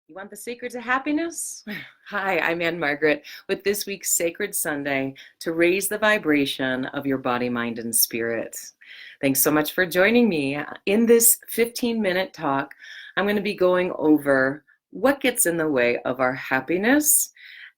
You want the secret to happiness? Hi, I'm Ann Margaret with this week's Sacred Sunday to raise the vibration of your body, mind, and spirit. Thanks so much for joining me. In this 15-minute talk, I'm going to be going over what gets in the way of our happiness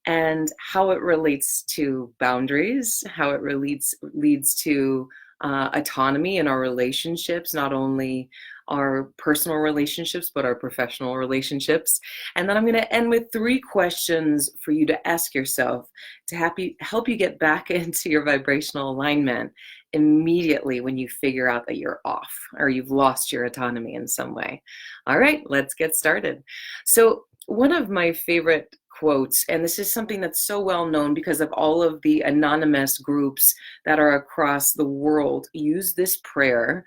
and how it relates to boundaries, how it leads to autonomy in our relationships, not only our personal relationships, but our professional relationships. And then I'm going to end with 3 questions for you to ask yourself to help you get back into your vibrational alignment immediately when you figure out that you're off or you've lost your autonomy in some way. All right, let's get started. So one of my favorite quotes, and this is something that's so well known because of all of the anonymous groups that are across the world, use this prayer,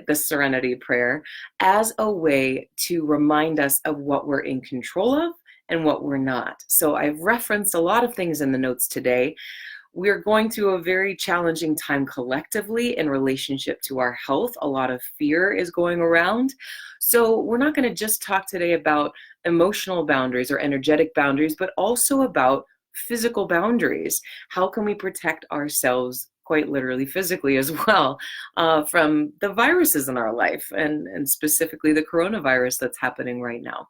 the Serenity Prayer, as a way to remind us of what we're in control of and what we're not. So I've referenced a lot of things in the notes today. We're going through a very challenging time collectively in relationship to our health. A lot of fear is going around. So we're not going to just talk today about emotional boundaries or energetic boundaries, but also about physical boundaries. How can we protect ourselves, quite literally physically as well, from the viruses in our life, and specifically the coronavirus that's happening right now.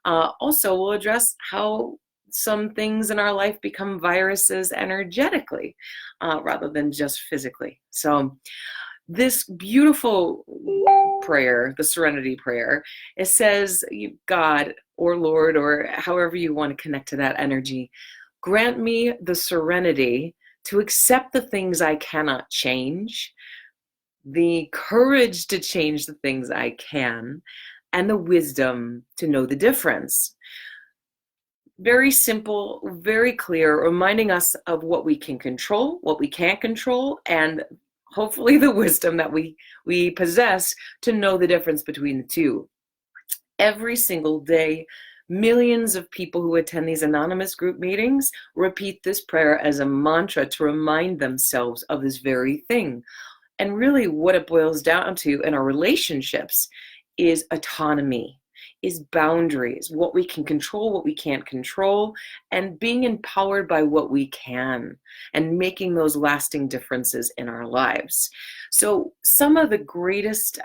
Also, we'll address how some things in our life become viruses energetically rather than just physically. So this beautiful prayer, the Serenity Prayer, it says, God or Lord, or however you want to connect to that energy, grant me the serenity to accept the things I cannot change, the courage to change the things I can, and the wisdom to know the difference. Very simple, very clear, reminding us of what we can control, what we can't control, and hopefully the wisdom that we possess to know the difference between the two. Every single day, millions of people who attend these anonymous group meetings repeat this prayer as a mantra to remind themselves of this very thing. And really what it boils down to in our relationships is autonomy, is boundaries, what we can control, what we can't control, and being empowered by what we can, and making those lasting differences in our lives. So some of the greatest,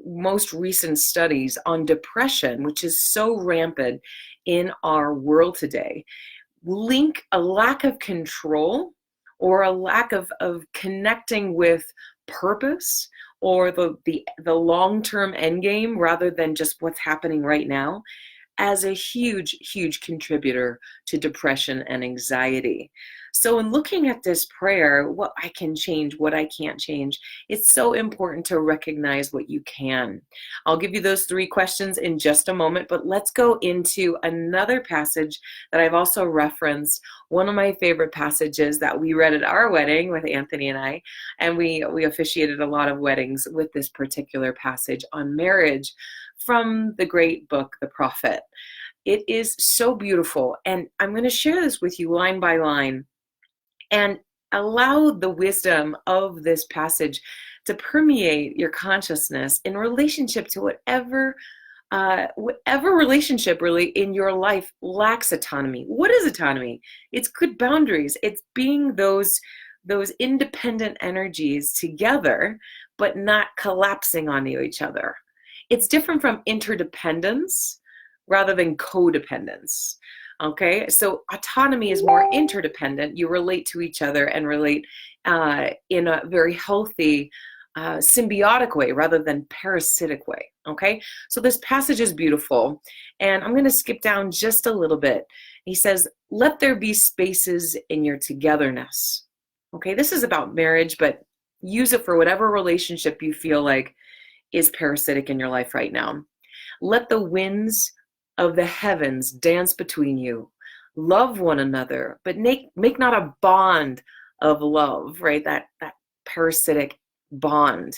most recent studies on depression, which is so rampant in our world today, link a lack of control or a lack of connecting with purpose or the long-term end game rather than just what's happening right now as a huge contributor to depression and anxiety. So in looking at this prayer, what I can change, what I can't change, it's so important to recognize what you can. I'll give you those 3 questions in just a moment, but let's go into another passage that I've also referenced, one of my favorite passages that we read at our wedding with Anthony and I, and we officiated a lot of weddings with this particular passage on marriage from the great book, The Prophet. It is so beautiful, and I'm going to share this with you line by line and allow the wisdom of this passage to permeate your consciousness in relationship to whatever relationship really in your life lacks autonomy. What is autonomy? It's good boundaries. It's being those independent energies together, but not collapsing on each other. It's different from interdependence rather than codependence. Okay, so autonomy is more interdependent. You relate to each other and relate in a very healthy, symbiotic way rather than parasitic way. Okay, so this passage is beautiful, and I'm going to skip down just a little bit. He says, let there be spaces in your togetherness. Okay, this is about marriage, but use it for whatever relationship you feel like is parasitic in your life right now. Let the winds of the heavens dance between you. Love one another, but make not a bond of love, right? That parasitic bond.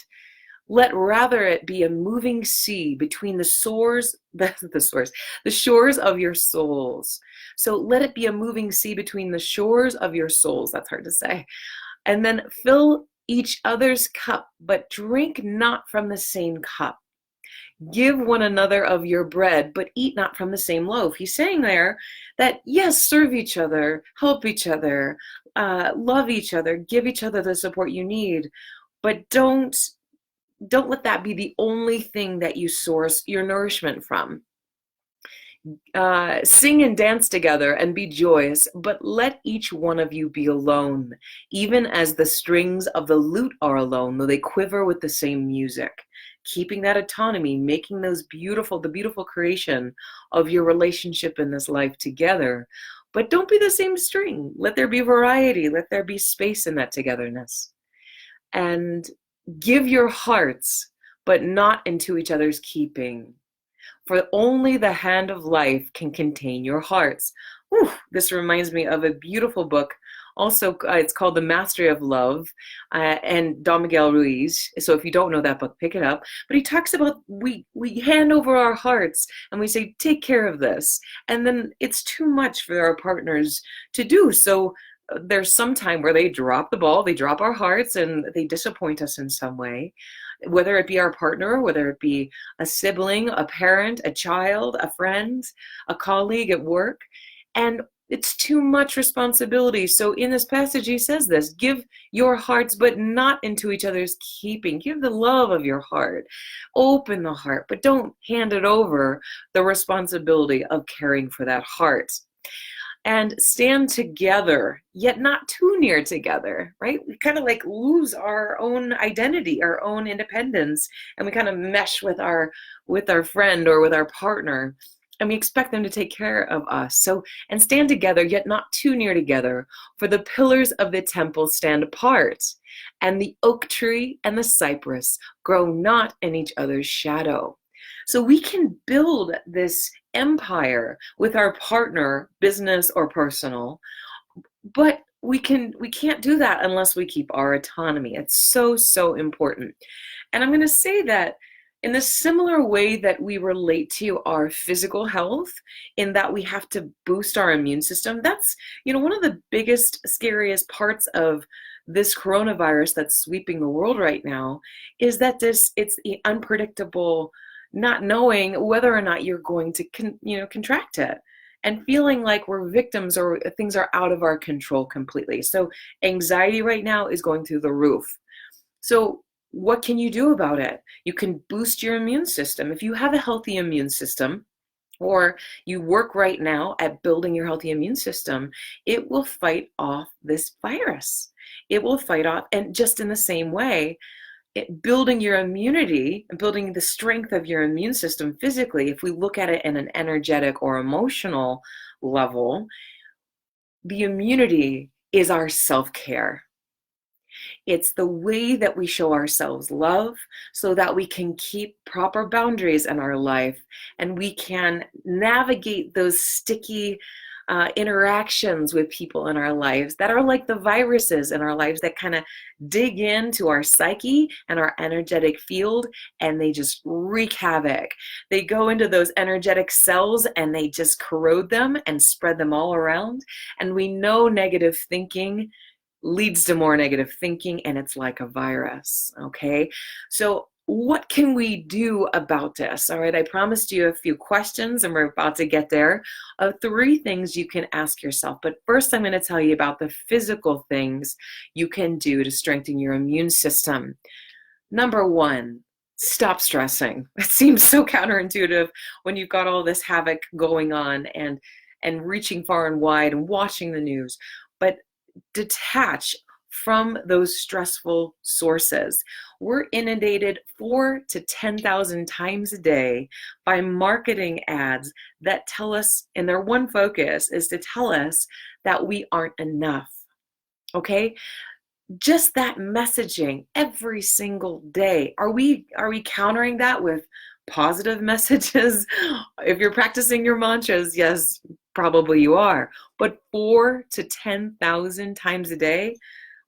Let rather it be a moving sea between the shores of your souls. So let it be a moving sea between the shores of your souls. That's hard to say. And then fill each other's cup, but drink not from the same cup. Give one another of your bread, but eat not from the same loaf. He's saying there that, yes, serve each other, help each other, love each other, give each other the support you need, but don't let that be the only thing that you source your nourishment from. Sing and dance together and be joyous, but let each one of you be alone, even as the strings of the lute are alone, though they quiver with the same music. Keeping that autonomy, making the beautiful creation of your relationship in this life together. But don't be the same string. Let there be variety. Let there be space in that togetherness. And give your hearts, but not into each other's keeping. For only the hand of life can contain your hearts. Whew, this reminds me of a beautiful book. Also, it's called The Mastery of Love, and Don Miguel Ruiz. So if you don't know that book, pick it up. But he talks about we hand over our hearts and we say, take care of this. And then it's too much for our partners to do. So there's some time where they drop the ball, they drop our hearts, and they disappoint us in some way, whether it be our partner, whether it be a sibling, a parent, a child, a friend, a colleague at work. And it's too much responsibility. So in this passage, he says this: give your hearts, but not into each other's keeping. Give the love of your heart. Open the heart, but don't hand it over the responsibility of caring for that heart. And stand together, yet not too near together, right? We kind of like lose our own identity, our own independence, and we kind of mesh with our friend or with our partner, and we expect them to take care of us. So, and stand together, yet not too near together, for the pillars of the temple stand apart, and the oak tree and the cypress grow not in each other's shadow. So we can build this empire with our partner, business or personal, but we can't do that unless we keep our autonomy. It's so important. And I'm going to say that in the similar way that we relate to our physical health, in that we have to boost our immune system. That's, one of the biggest, scariest parts of this coronavirus that's sweeping the world right now, is that it's the unpredictable, not knowing whether or not you're going to contract it, and feeling like we're victims or things are out of our control completely. So anxiety right now is going through the roof. So what can you do about it? You can boost your immune system. If you have a healthy immune system, or you work right now at building your healthy immune system, it will fight off this virus. It will fight off, and just in the same way, building your immunity and building the strength of your immune system physically, if we look at it in an energetic or emotional level, the immunity is our self-care. It's the way that we show ourselves love so that we can keep proper boundaries in our life, and we can navigate those sticky interactions with people in our lives that are like the viruses in our lives that kind of dig into our psyche and our energetic field, and they just wreak havoc. They go into those energetic cells and they just corrode them and spread them all around. And we know negative thinking leads to more negative thinking, and it's like a virus. Okay, so what can we do about this? All right, I promised you a few questions, and we're about to get there, of 3 things you can ask yourself. But first, I'm going to tell you about the physical things you can do to strengthen your immune system. Number 1, stop stressing. It seems so counterintuitive when you've got all this havoc going on and reaching far and wide and watching the news. But detach from those stressful sources. We're inundated 4,000 to 10,000 times a day by marketing ads that tell us, and their one focus is to tell us that we aren't enough. Okay? Just that messaging every single day. Are we countering that with positive messages? If you're practicing your mantras, yes, probably you are. But 4,000 to 10,000 times a day,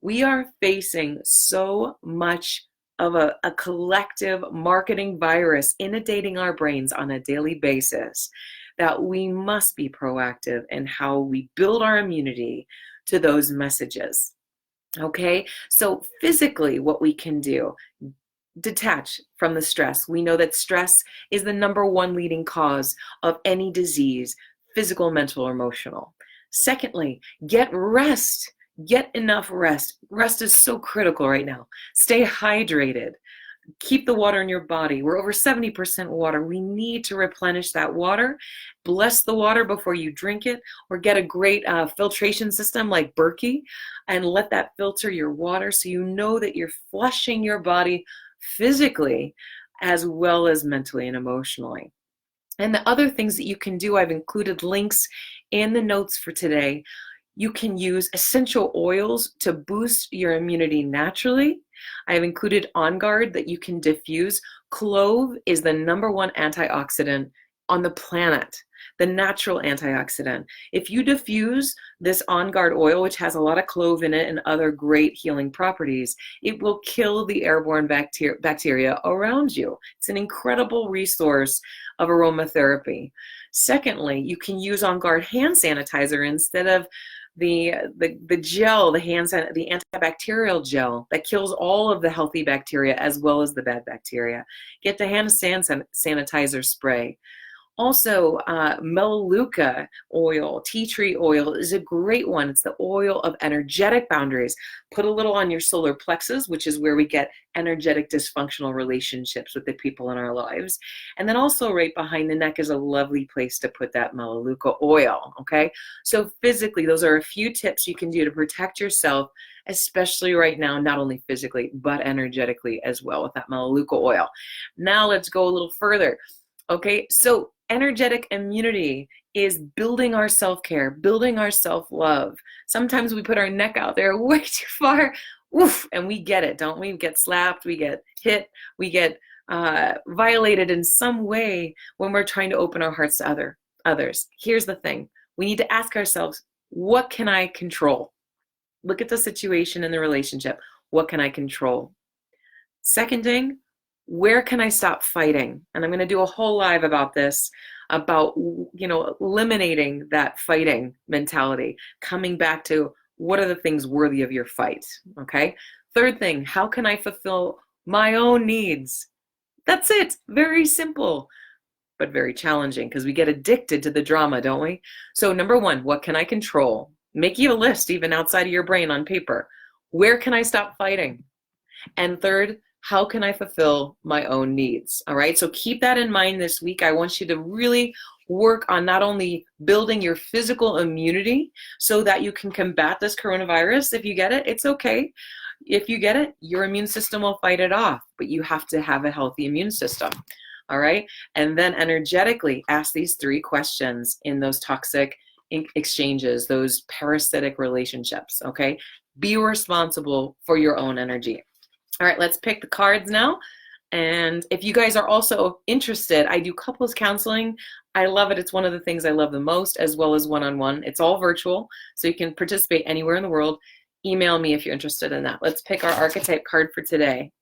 we are facing so much of a collective marketing virus inundating our brains on a daily basis that we must be proactive in how we build our immunity to those messages. Okay, so physically, what we can do: detach from the stress. We know that stress is the #1 leading cause of any disease, physical, mental, or emotional. Secondly, get rest. Get enough rest. Rest is so critical right now. Stay hydrated. Keep the water in your body. We're over 70% water. We need to replenish that water. Bless the water before you drink it, or get a great filtration system like Berkey and let that filter your water so you know that you're flushing your body physically as well as mentally and emotionally. And the other things that you can do, I've included links in the notes for today. You can use essential oils to boost your immunity naturally. I have included On Guard that you can diffuse. Clove is the #1 antioxidant on the planet, the natural antioxidant. If you diffuse this On Guard oil, which has a lot of clove in it and other great healing properties, it will kill the airborne bacteria around you. It's an incredible resource of aromatherapy. Secondly, you can use On Guard hand sanitizer instead of the gel, the antibacterial gel that kills all of the healthy bacteria as well as the bad bacteria. Get the hand sanitizer spray. Also, Melaleuca oil, tea tree oil is a great one. It's the oil of energetic boundaries. Put a little on your solar plexus, which is where we get energetic dysfunctional relationships with the people in our lives. And then also right behind the neck is a lovely place to put that Melaleuca oil, okay? So physically, those are a few tips you can do to protect yourself, especially right now, not only physically, but energetically as well with that Melaleuca oil. Now let's go a little further. Okay, so energetic immunity is building our self-care, building our self-love. Sometimes we put our neck out there way too far, oof, and we get it, don't we? We get slapped, we get hit, we get violated in some way when we're trying to open our hearts to others. Here's the thing. We need to ask ourselves, what can I control? Look at the situation in the relationship. What can I control? Second thing, where can I stop fighting? And I'm going to do a whole live about this, about, eliminating that fighting mentality, coming back to what are the things worthy of your fight, okay? Third thing, how can I fulfill my own needs? That's it. Very simple, but very challenging because we get addicted to the drama, don't we? So #1, what can I control? Make you a list even outside of your brain on paper. Where can I stop fighting? And third, how can I fulfill my own needs? All right, so keep that in mind this week. I want you to really work on not only building your physical immunity so that you can combat this coronavirus. If you get it, it's okay. If you get it, your immune system will fight it off, but you have to have a healthy immune system. All right, and then energetically ask these 3 questions in those toxic exchanges, those parasitic relationships, okay? Be responsible for your own energy. All right, let's pick the cards now. And if you guys are also interested, I do couples counseling. I love it. It's one of the things I love the most, as well as one-on-one. It's all virtual, so you can participate anywhere in the world. Email me if you're interested in that. Let's pick our archetype card for today.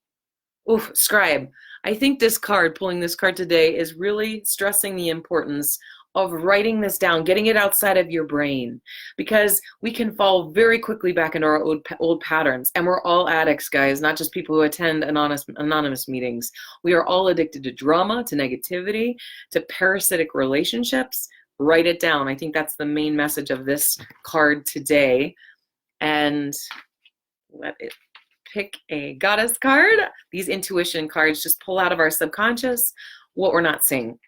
Ooh, Scribe. I think this card, pulling this card today, is really stressing the importance of writing this down, getting it outside of your brain, because we can fall very quickly back into our old patterns. And we're all addicts, guys, not just people who attend anonymous meetings. We are all addicted to drama, to negativity, to parasitic relationships. Write it down. I think that's the main message of this card today. And let it pick a goddess card. These intuition cards just pull out of our subconscious what we're not seeing.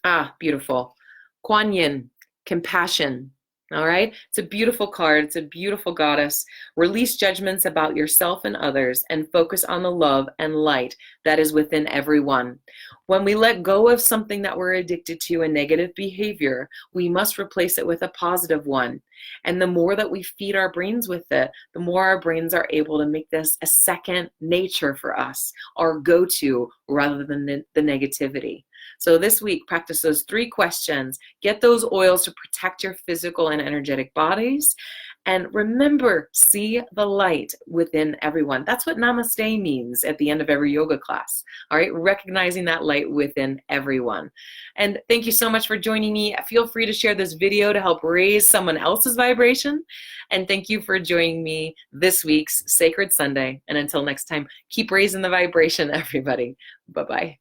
Ah, beautiful. Kuan Yin, compassion. All right. It's a beautiful card. It's a beautiful goddess. Release judgments about yourself and others and focus on the love and light that is within everyone. When we let go of something that we're addicted to, a negative behavior, we must replace it with a positive one. And the more that we feed our brains with it, the more our brains are able to make this a second nature for us, our go-to rather than the negativity. So this week, practice those 3 questions. Get those oils to protect your physical and energetic bodies, And remember, see the light within everyone. That's what namaste means at the end of every yoga class. All right, recognizing that light within everyone. And thank you so much for joining me. Feel free to share this video to help raise someone else's vibration. And thank you for joining me this week's Sacred Sunday. And until next time, keep raising the vibration, everybody. Bye-bye.